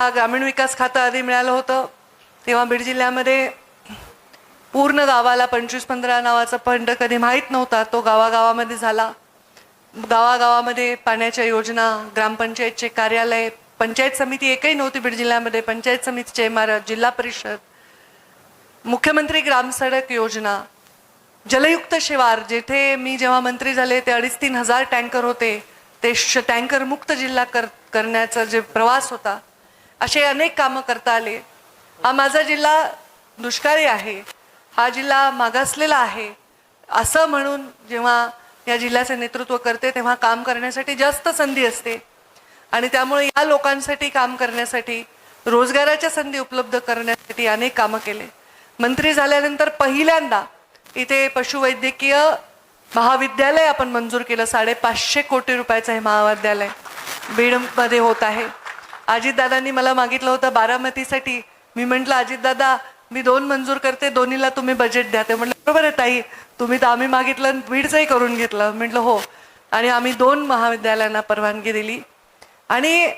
ग्रामीण विकास खातं आधी मिळालं होतं तेव्हा बीड जिल्ह्यामध्ये पूर्ण गावाला 25-15 नावाचा फंड कधी माहीत नव्हता. तो गावागावामध्ये झाला. गावागावामध्ये पाण्याच्या योजना, ग्रामपंचायतचे कार्यालय, पंचायत समिती एकही नव्हती बीड जिल्ह्यामध्ये. पंचायत समितीचे इमारत, जिल्हा परिषद, मुख्यमंत्री ग्राम सडक योजना, जलयुक्त शिवार, जेथे मी जेव्हा मंत्री झाले ते 2,500-3,000 हजार टँकर होते, ते टँकर मुक्त जिल्हा करण्याचा जे प्रवास होता, असे अनेक कामं करता आले. हा माझा जिल्हा दुष्काळी आहे, हा जिल्हा मागासलेला आहे असं म्हणून जेव्हा या जिल्ह्याचे नेतृत्व करते तेव्हा काम करण्यासाठी जास्त संधी असते. आणि त्यामुळे या लोकांसाठी काम करण्यासाठी, रोजगाराच्या संधी उपलब्ध करण्यासाठी अनेक कामं केले. मंत्री झाल्यानंतर पहिल्यांदा इथे पशुवैद्यकीय महाविद्यालय आपण मंजूर केलं. 550 कोटी रुपयाचं हे महाविद्यालय बीडमध्ये होत आहे. अजितदादांनी मला मागितलं होतं बारामतीसाठी. मी म्हटलं अजितदादा मी 2 मंजूर करते, दोन्हीला तुम्ही बजेट द्या. ते म्हटलं बरोबर आहे ताई, तुम्ही तर आम्ही मागितलं बीडचंही करून घेतलं. म्हटलं हो. आणि आम्ही 2 महाविद्यालयांना परवानगी दिली. आणि